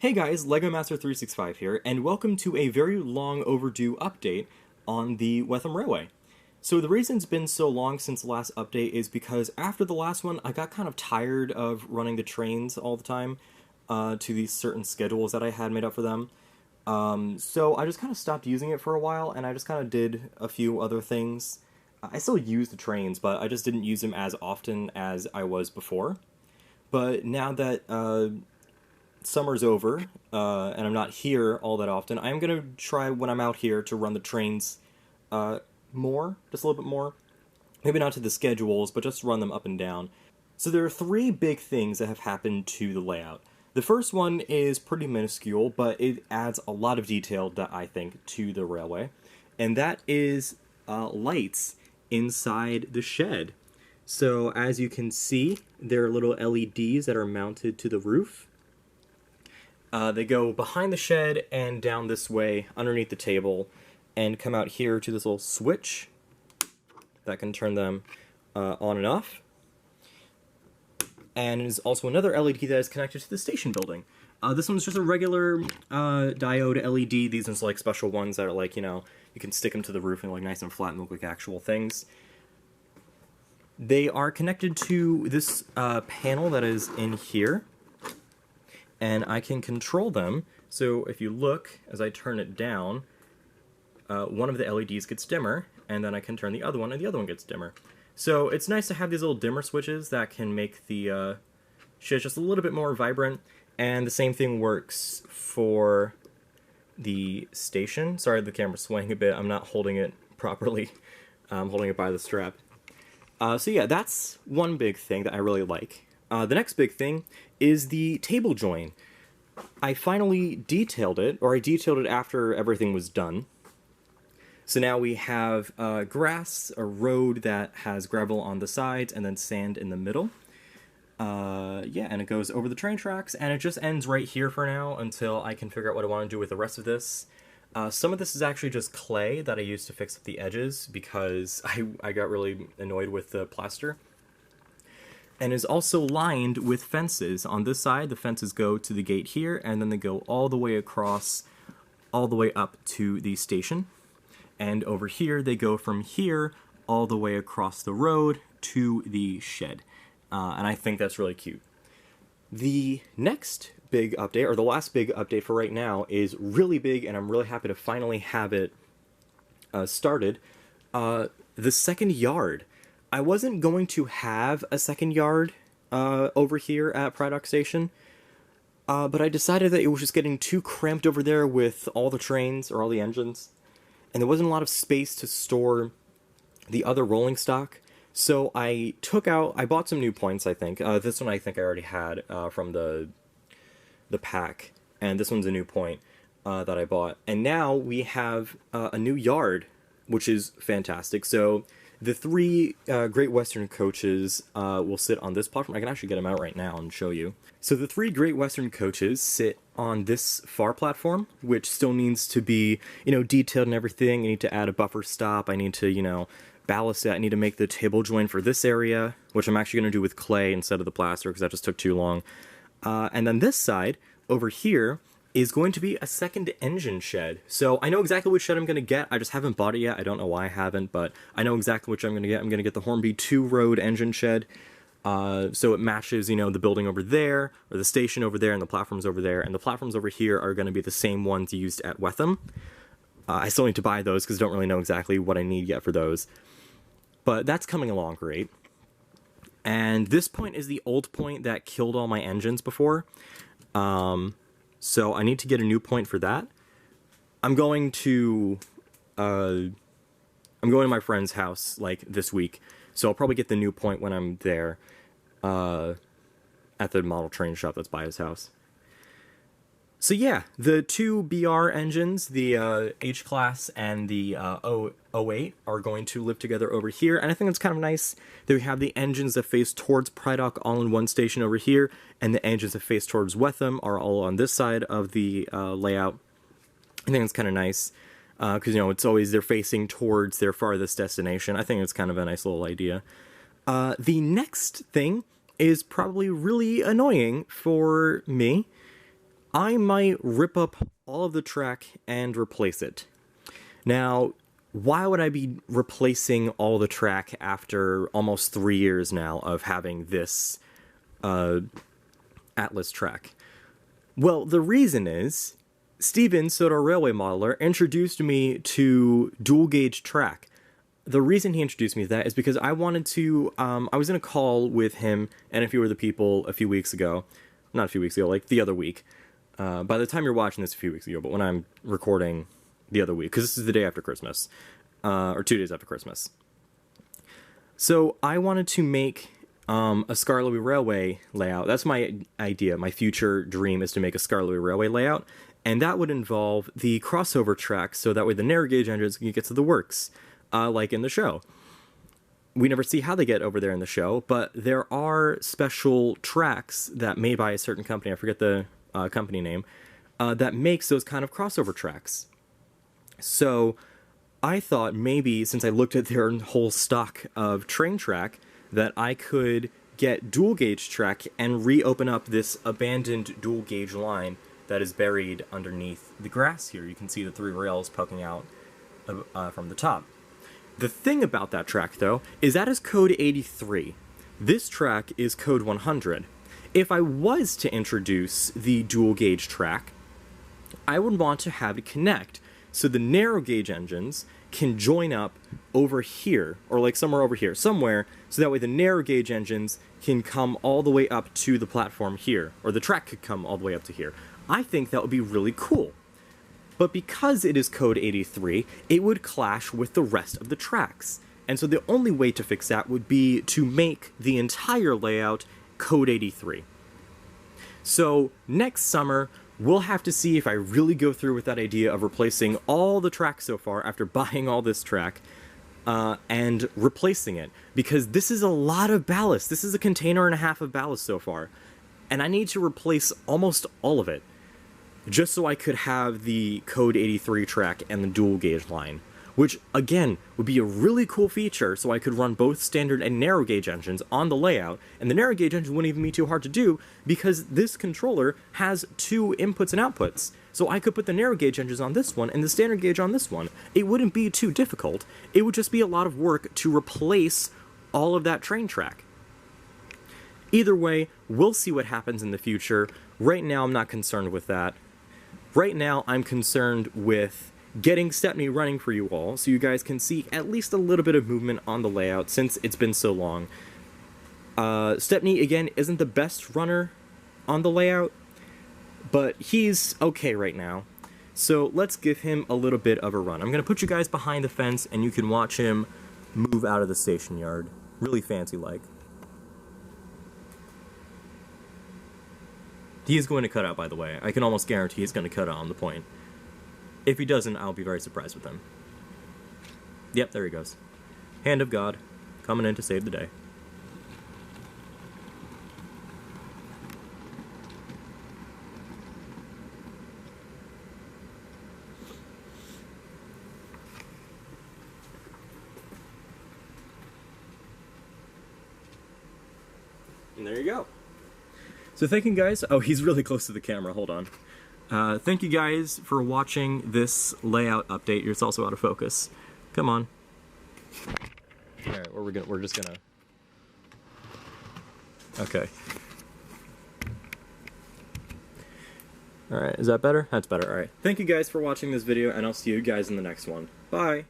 Hey guys, LEGO Master 365 here, and welcome to a very long overdue update on the Wettham Railway. So the reason it's been so long since the last update is because after the last one, I got kind of tired of running the trains all the time to these certain schedules that I had made up for them. So I just kind of stopped using it for a while, and I just kind of did a few other things. I still use the trains, but I just didn't use them as often as I was before. But now that summer's over, and I'm not here all that often, I'm going to try when I'm out here to run the trains more, just a little bit more. Maybe not to the schedules, but just run them up and down. So there are three big things that have happened to the layout. The first one is pretty minuscule, but it adds a lot of detail, that I think, to the railway. And that is lights inside the shed. So as you can see, there are little LEDs that are mounted to the roof. They go behind the shed and down this way underneath the table and come out here to this little switch that can turn them on and off. And there's also another LED that is connected to the station building. This one's just a regular diode LED. These ones are like special ones that are like, you know, you can stick them to the roof and like nice and flat and look like actual things. They are connected to this panel that is in here. And I can control them, so if you look, as I turn it down, one of the LEDs gets dimmer, and then I can turn the other one, and the other one gets dimmer. So it's nice to have these little dimmer switches that can make the shit just a little bit more vibrant, and the same thing works for the station. Sorry, the camera's swaying a bit, I'm not holding it properly. I'm holding it by the strap. So yeah, that's one big thing that I really like. The next big thing is the table join. I finally detailed it, or I detailed it after everything was done. So now we have grass, a road that has gravel on the sides, and then sand in the middle. Yeah, and it goes over the train tracks, and it just ends right here for now until I can figure out what I want to do with the rest of this. Some of this is actually just clay that I used to fix up the edges because I got really annoyed with the plaster. And is also lined with fences. On this side, the fences go to the gate here, and then they go all the way across, all the way up to the station. And over here, they go from here all the way across the road to the shed. And I think that's really cute. The next big update, or the last big update for right now, is really big, and I'm really happy to finally have it started. The second yard. I wasn't going to have a second yard over here at Prydock Station, but I decided that it was just getting too cramped over there with all the trains, or all the engines, and there wasn't a lot of space to store the other rolling stock, so I bought some new points, I think. This one I think I already had from the pack, and this one's a new point that I bought. And now we have a new yard, which is fantastic. So the three Great Western coaches will sit on this platform. I can actually get them out right now and show you. So the three Great Western coaches sit on this far platform, which still needs to be, you know, detailed and everything. I need to add a buffer stop. I need to, you know, ballast it. I need to make the table join for this area, which I'm actually going to do with clay instead of the plaster because that just took too long. And then this side, over here, is going to be a second engine shed. So I know exactly which shed I'm going to get. I just haven't bought it yet. I don't know why I haven't, but I know exactly which I'm going to get. I'm going to get the Hornby 2-road engine shed. So it matches, you know, the building over there, or the station over there, and the platforms over there. And the platforms over here are going to be the same ones used at Wettham. I still need to buy those because I don't really know exactly what I need yet for those. But that's coming along great. And this point is the old point that killed all my engines before. So I need to get a new point for that. I'm going to my friend's house like this week, so I'll probably get the new point when I'm there at the model train shop that's by his house. So yeah, the two BR engines, the H-Class and the 08, are going to live together over here, and I think it's kind of nice that we have the engines that face towards Prydock all in one station over here, and the engines that face towards Wettham are all on this side of the layout. I think it's kind of nice, because, you know, it's always they're facing towards their farthest destination. I think it's kind of a nice little idea. The next thing is probably really annoying for me. I might rip up all of the track and replace it. Now, why would I be replacing all the track after almost 3 years now of having this Atlas track? Well, the reason is Steven, Sodor Railway Modeler, introduced me to dual gauge track. The reason he introduced me to that is because I wanted to, I was in a call with him and a few other people a few weeks ago. Not a few weeks ago, like the other week. By the time you're watching this, a few weeks ago, but when I'm recording the other week, because this is the day after Christmas, or 2 days after Christmas. So I wanted to make a Scarlet Railway layout. That's my idea. My future dream is to make a Scarlet Railway layout, and that would involve the crossover tracks, so that way the narrow gauge engines can get to the works, like in the show. We never see how they get over there in the show, but there are special tracks that made by a certain company, I forget the company name, that makes those kind of crossover tracks. So I thought maybe, since I looked at their whole stock of train track, that I could get dual gauge track and reopen up this abandoned dual gauge line that is buried underneath the grass here. You can see the 3 rails poking out from the top. The thing about that track, though, is that is code 83. This track is code 100. If I was to introduce the dual gauge track, I would want to have it connect so the narrow gauge engines can join up over here, or like somewhere over here, somewhere, so that way the narrow gauge engines can come all the way up to the platform here, or the track could come all the way up to here. I think that would be really cool. But because it is code 83, it would clash with the rest of the tracks. And so the only way to fix that would be to make the entire layout code 83. So next summer, we'll have to see if I really go through with that idea of replacing all the tracks so far after buying all this track, and replacing it. Because this is a lot of ballast. This is a container and a half of ballast so far. And I need to replace almost all of it, just so I could have the code 83 track and the dual gauge line, which again would be a really cool feature, so I could run both standard and narrow gauge engines on the layout, and the narrow gauge engine wouldn't even be too hard to do because this controller has 2 inputs and outputs. So I could put the narrow gauge engines on this one and the standard gauge on this one. It wouldn't be too difficult. It would just be a lot of work to replace all of that train track. Either way, we'll see what happens in the future. Right now, I'm not concerned with that. Right now, I'm concerned with getting Stepney running for you all, so you guys can see at least a little bit of movement on the layout since it's been so long. Stepney, again, isn't the best runner on the layout, but he's okay right now. So let's give him a little bit of a run. I'm going to put you guys behind the fence, and you can watch him move out of the station yard. Really fancy-like. He is going to cut out, by the way. I can almost guarantee he's going to cut out on the point. If he doesn't, I'll be very surprised with him. Yep, there he goes. Hand of God, coming in to save the day. And there you go. So thank you guys. Oh, he's really close to the camera. Hold on. Thank you guys for watching this layout update. It's also out of focus. Come on. All right, we're just gonna. Okay. All right, is that better? That's better. All right. Thank you guys for watching this video, and I'll see you guys in the next one. Bye.